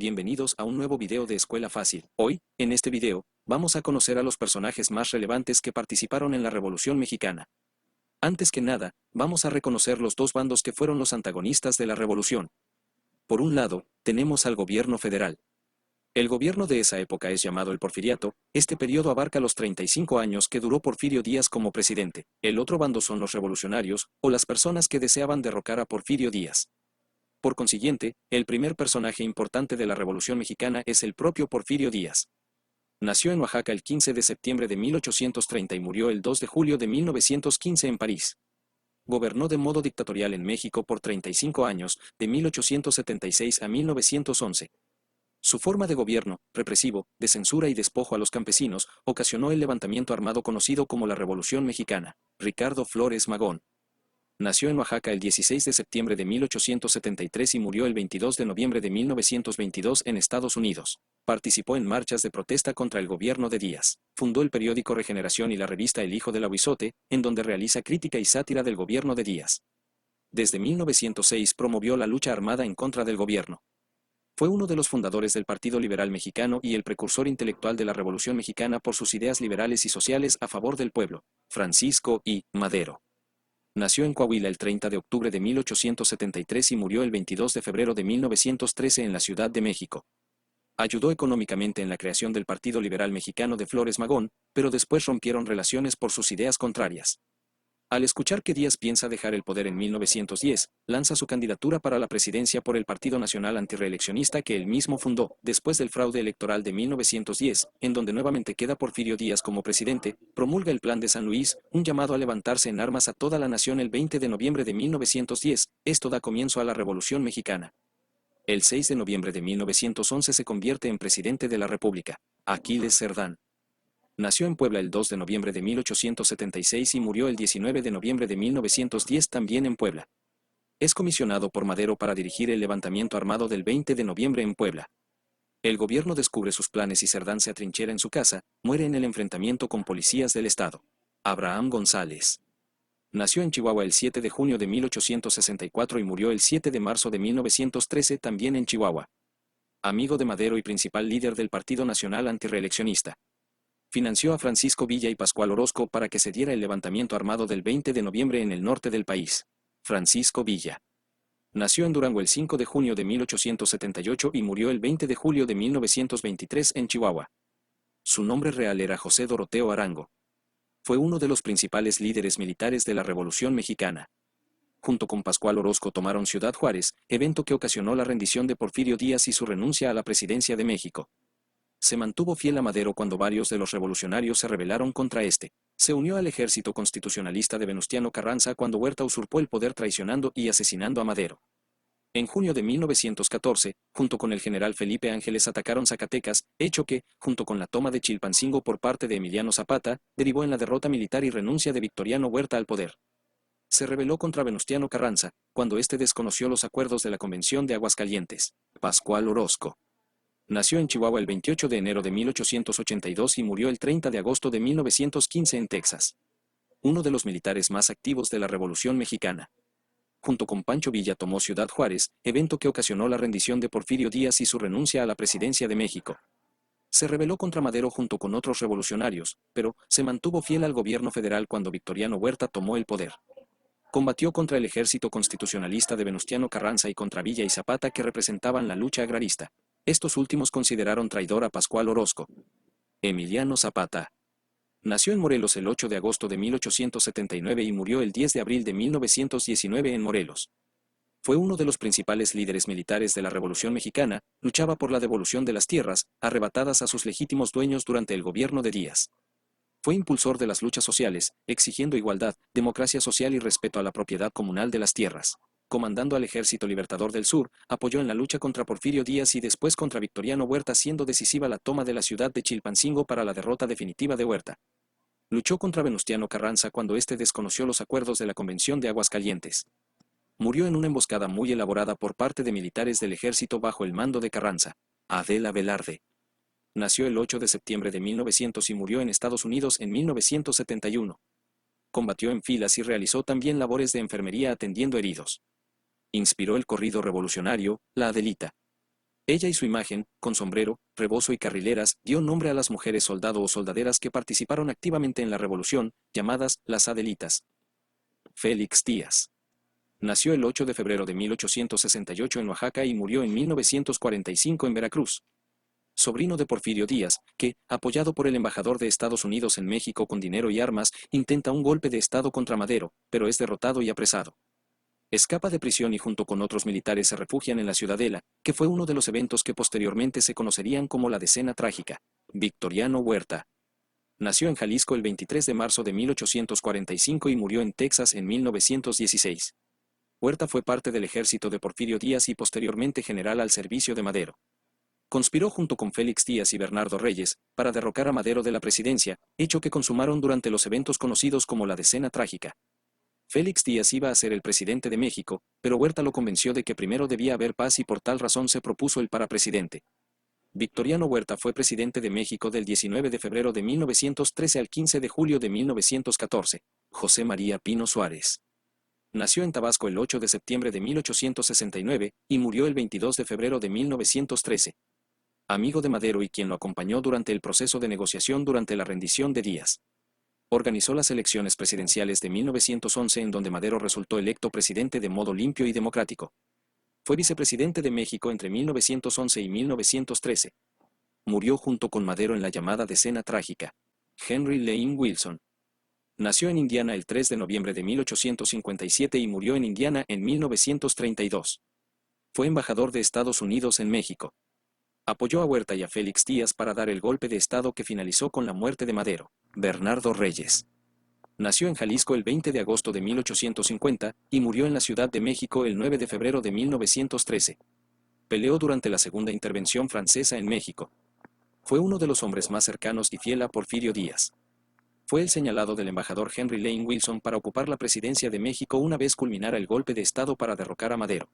bienvenidos a un nuevo video de Escuela Fácil. Hoy, en este video, vamos a conocer a los personajes más relevantes que participaron en la Revolución Mexicana. Antes que nada, vamos a reconocer los dos bandos que fueron los antagonistas de la Revolución. Por un lado, tenemos al gobierno federal. El gobierno de esa época es llamado el Porfiriato. Este periodo abarca los 35 años que duró Porfirio Díaz como presidente. El otro bando son los revolucionarios, o las personas que deseaban derrocar a Porfirio Díaz. Por consiguiente, el primer personaje importante de la Revolución Mexicana es el propio Porfirio Díaz. Nació en Oaxaca el 15 de septiembre de 1830 y murió el 2 de julio de 1915 en París. Gobernó de modo dictatorial en México por 35 años, de 1876 a 1911. Su forma de gobierno, represivo, de censura y despojo a los campesinos, ocasionó el levantamiento armado conocido como la Revolución Mexicana. Ricardo Flores Magón. Nació en Oaxaca el 16 de septiembre de 1873 y murió el 22 de noviembre de 1922 en Estados Unidos. Participó en marchas de protesta contra el gobierno de Díaz. Fundó el periódico Regeneración y la revista El Hijo del Aguizote, en donde realiza crítica y sátira del gobierno de Díaz. Desde 1906 promovió la lucha armada en contra del gobierno. Fue uno de los fundadores del Partido Liberal Mexicano y el precursor intelectual de la Revolución Mexicana por sus ideas liberales y sociales a favor del pueblo. Francisco I. Madero. Nació en Coahuila el 30 de octubre de 1873 y murió el 22 de febrero de 1913 en la Ciudad de México. Ayudó económicamente en la creación del Partido Liberal Mexicano de Flores Magón, pero después rompieron relaciones por sus ideas contrarias. Al escuchar que Díaz piensa dejar el poder en 1910, lanza su candidatura para la presidencia por el Partido Nacional Antirreeleccionista que él mismo fundó, después del fraude electoral de 1910, en donde nuevamente queda Porfirio Díaz como presidente. Promulga el Plan de San Luis, un llamado a levantarse en armas a toda la nación el 20 de noviembre de 1910, esto da comienzo a la Revolución Mexicana. El 6 de noviembre de 1911 se convierte en presidente de la República, Aquiles Cerdán. Nació en Puebla el 2 de noviembre de 1876 y murió el 19 de noviembre de 1910 también en Puebla. Es comisionado por Madero para dirigir el levantamiento armado del 20 de noviembre en Puebla. El gobierno descubre sus planes y Cerdán se atrinchera en su casa, muere en el enfrentamiento con policías del estado. Abraham González. Nació en Chihuahua el 7 de junio de 1864 y murió el 7 de marzo de 1913 también en Chihuahua. Amigo de Madero y principal líder del Partido Nacional Antirreeleccionista. Financió a Francisco Villa y Pascual Orozco para que se diera el levantamiento armado del 20 de noviembre en el norte del país. Francisco Villa. Nació en Durango el 5 de junio de 1878 y murió el 20 de julio de 1923 en Chihuahua. Su nombre real era José Doroteo Arango. Fue uno de los principales líderes militares de la Revolución Mexicana. Junto con Pascual Orozco tomaron Ciudad Juárez, evento que ocasionó la rendición de Porfirio Díaz y su renuncia a la presidencia de México. Se mantuvo fiel a Madero cuando varios de los revolucionarios se rebelaron contra este. Se unió al ejército constitucionalista de Venustiano Carranza cuando Huerta usurpó el poder traicionando y asesinando a Madero. En junio de 1914, junto con el general Felipe Ángeles atacaron Zacatecas, hecho que, junto con la toma de Chilpancingo por parte de Emiliano Zapata, derivó en la derrota militar y renuncia de Victoriano Huerta al poder. Se rebeló contra Venustiano Carranza, cuando éste desconoció los acuerdos de la Convención de Aguascalientes. Pascual Orozco. Nació en Chihuahua el 28 de enero de 1882 y murió el 30 de agosto de 1915 en Texas. Uno de los militares más activos de la Revolución Mexicana. Junto con Pancho Villa tomó Ciudad Juárez, evento que ocasionó la rendición de Porfirio Díaz y su renuncia a la presidencia de México. Se rebeló contra Madero junto con otros revolucionarios, pero se mantuvo fiel al gobierno federal cuando Victoriano Huerta tomó el poder. Combatió contra el ejército constitucionalista de Venustiano Carranza y contra Villa y Zapata que representaban la lucha agrarista. Estos últimos consideraron traidor a Pascual Orozco. Emiliano Zapata. Nació en Morelos el 8 de agosto de 1879 y murió el 10 de abril de 1919 en Morelos. Fue uno de los principales líderes militares de la Revolución Mexicana, luchaba por la devolución de las tierras, arrebatadas a sus legítimos dueños durante el gobierno de Díaz. Fue impulsor de las luchas sociales, exigiendo igualdad, democracia social y respeto a la propiedad comunal de las tierras. Comandando al Ejército Libertador del Sur, apoyó en la lucha contra Porfirio Díaz y después contra Victoriano Huerta, siendo decisiva la toma de la ciudad de Chilpancingo para la derrota definitiva de Huerta. Luchó contra Venustiano Carranza cuando éste desconoció los acuerdos de la Convención de Aguascalientes. Murió en una emboscada muy elaborada por parte de militares del ejército bajo el mando de Carranza. Adela Velarde. Nació el 8 de septiembre de 1900 y murió en Estados Unidos en 1971. Combatió en filas y realizó también labores de enfermería atendiendo heridos. Inspiró el corrido revolucionario, La Adelita. Ella y su imagen, con sombrero, rebozo y carrileras, dio nombre a las mujeres soldado o soldaderas que participaron activamente en la revolución, llamadas las Adelitas. Félix Díaz. Nació el 8 de febrero de 1868 en Oaxaca y murió en 1945 en Veracruz. Sobrino de Porfirio Díaz, que, apoyado por el embajador de Estados Unidos en México con dinero y armas, intenta un golpe de Estado contra Madero, pero es derrotado y apresado. Escapa de prisión y junto con otros militares se refugian en la Ciudadela, que fue uno de los eventos que posteriormente se conocerían como la Decena Trágica. Victoriano Huerta. Nació en Jalisco el 23 de marzo de 1845 y murió en Texas en 1916. Huerta fue parte del ejército de Porfirio Díaz y posteriormente general al servicio de Madero. Conspiró junto con Félix Díaz y Bernardo Reyes para derrocar a Madero de la presidencia, hecho que consumaron durante los eventos conocidos como la Decena Trágica. Félix Díaz iba a ser el presidente de México, pero Huerta lo convenció de que primero debía haber paz y por tal razón se propuso el para presidente. Victoriano Huerta fue presidente de México del 19 de febrero de 1913 al 15 de julio de 1914. José María Pino Suárez. Nació en Tabasco el 8 de septiembre de 1869 y murió el 22 de febrero de 1913. Amigo de Madero y quien lo acompañó durante el proceso de negociación durante la rendición de Díaz. Organizó las elecciones presidenciales de 1911 en donde Madero resultó electo presidente de modo limpio y democrático. Fue vicepresidente de México entre 1911 y 1913. Murió junto con Madero en la llamada Decena Trágica. Henry Lane Wilson. Nació en Indiana el 3 de noviembre de 1857 y murió en Indiana en 1932. Fue embajador de Estados Unidos en México. Apoyó a Huerta y a Félix Díaz para dar el golpe de Estado que finalizó con la muerte de Madero. Bernardo Reyes. Nació en Jalisco el 20 de agosto de 1850 y murió en la Ciudad de México el 9 de febrero de 1913. Peleó durante la Segunda Intervención Francesa en México. Fue uno de los hombres más cercanos y fiel a Porfirio Díaz. Fue el señalado del embajador Henry Lane Wilson para ocupar la presidencia de México una vez culminara el golpe de Estado para derrocar a Madero.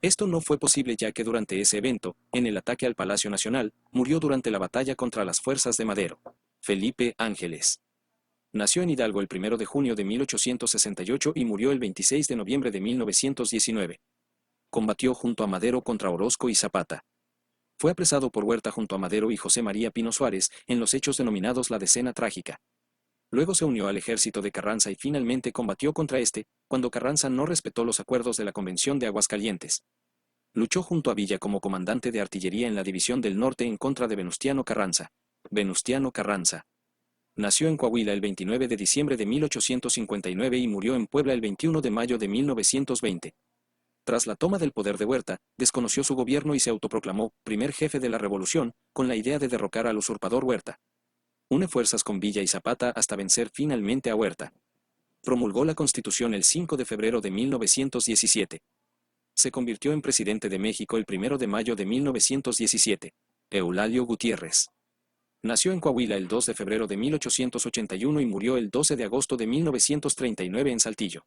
Esto no fue posible ya que durante ese evento, en el ataque al Palacio Nacional, murió durante la batalla contra las fuerzas de Madero. Felipe Ángeles. Nació en Hidalgo el 1 de junio de 1868 y murió el 26 de noviembre de 1919. Combatió junto a Madero contra Orozco y Zapata. Fue apresado por Huerta junto a Madero y José María Pino Suárez en los hechos denominados la Decena Trágica. Luego se unió al ejército de Carranza y finalmente combatió contra este, cuando Carranza no respetó los acuerdos de la Convención de Aguascalientes. Luchó junto a Villa como comandante de artillería en la División del Norte en contra de Venustiano Carranza. Venustiano Carranza. Nació en Coahuila el 29 de diciembre de 1859 y murió en Puebla el 21 de mayo de 1920. Tras la toma del poder de Huerta, desconoció su gobierno y se autoproclamó primer jefe de la revolución, con la idea de derrocar al usurpador Huerta. Une fuerzas con Villa y Zapata hasta vencer finalmente a Huerta. Promulgó la Constitución el 5 de febrero de 1917. Se convirtió en presidente de México el 1 de mayo de 1917. Eulalio Gutiérrez. Nació en Coahuila el 2 de febrero de 1881 y murió el 12 de agosto de 1939 en Saltillo.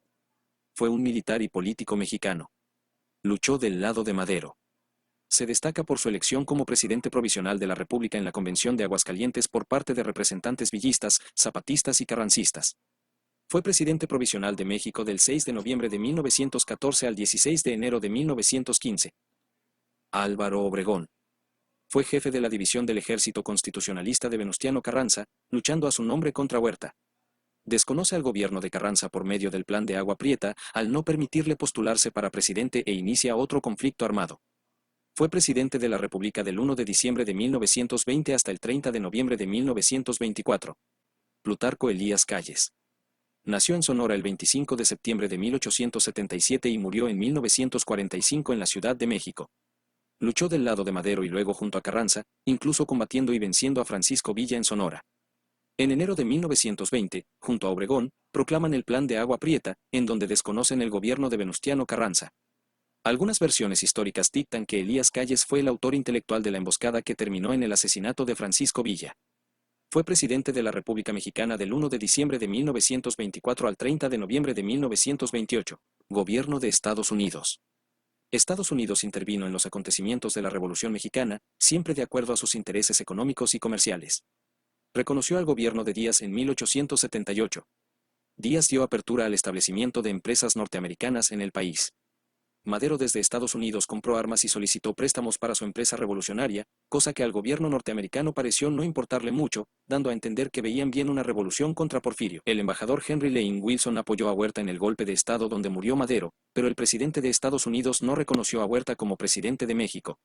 Fue un militar y político mexicano. Luchó del lado de Madero. Se destaca por su elección como presidente provisional de la República en la Convención de Aguascalientes por parte de representantes villistas, zapatistas y carrancistas. Fue presidente provisional de México del 6 de noviembre de 1914 al 16 de enero de 1915. Álvaro Obregón. Fue jefe de la división del Ejército Constitucionalista de Venustiano Carranza, luchando a su nombre contra Huerta. Desconoce al gobierno de Carranza por medio del Plan de Agua Prieta, al no permitirle postularse para presidente e inicia otro conflicto armado. Fue presidente de la República del 1 de diciembre de 1920 hasta el 30 de noviembre de 1924. Plutarco Elías Calles. Nació en Sonora el 25 de septiembre de 1877 y murió en 1945 en la Ciudad de México. Luchó del lado de Madero y luego junto a Carranza, incluso combatiendo y venciendo a Francisco Villa en Sonora. En enero de 1920, junto a Obregón, proclaman el Plan de Agua Prieta, en donde desconocen el gobierno de Venustiano Carranza. Algunas versiones históricas dictan que Elías Calles fue el autor intelectual de la emboscada que terminó en el asesinato de Francisco Villa. Fue presidente de la República Mexicana del 1 de diciembre de 1924 al 30 de noviembre de 1928. Gobierno de Estados Unidos. Estados Unidos intervino en los acontecimientos de la Revolución Mexicana, siempre de acuerdo a sus intereses económicos y comerciales. Reconoció al gobierno de Díaz en 1878. Díaz dio apertura al establecimiento de empresas norteamericanas en el país. Madero desde Estados Unidos compró armas y solicitó préstamos para su empresa revolucionaria, cosa que al gobierno norteamericano pareció no importarle mucho, dando a entender que veían bien una revolución contra Porfirio. El embajador Henry Lane Wilson apoyó a Huerta en el golpe de Estado donde murió Madero, pero el presidente de Estados Unidos no reconoció a Huerta como presidente de México.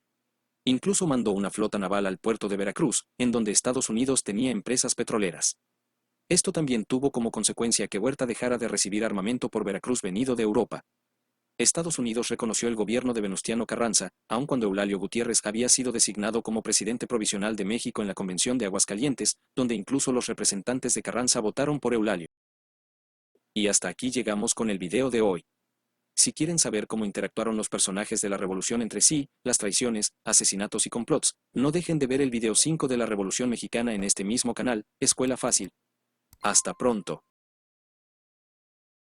Incluso mandó una flota naval al puerto de Veracruz, en donde Estados Unidos tenía empresas petroleras. Esto también tuvo como consecuencia que Huerta dejara de recibir armamento por Veracruz venido de Europa. Estados Unidos reconoció el gobierno de Venustiano Carranza, aun cuando Eulalio Gutiérrez había sido designado como presidente provisional de México en la Convención de Aguascalientes, donde incluso los representantes de Carranza votaron por Eulalio. Y hasta aquí llegamos con el video de hoy. Si quieren saber cómo interactuaron los personajes de la revolución entre sí, las traiciones, asesinatos y complots, no dejen de ver el video 5 de la Revolución Mexicana en este mismo canal, Escuela Fácil. Hasta pronto.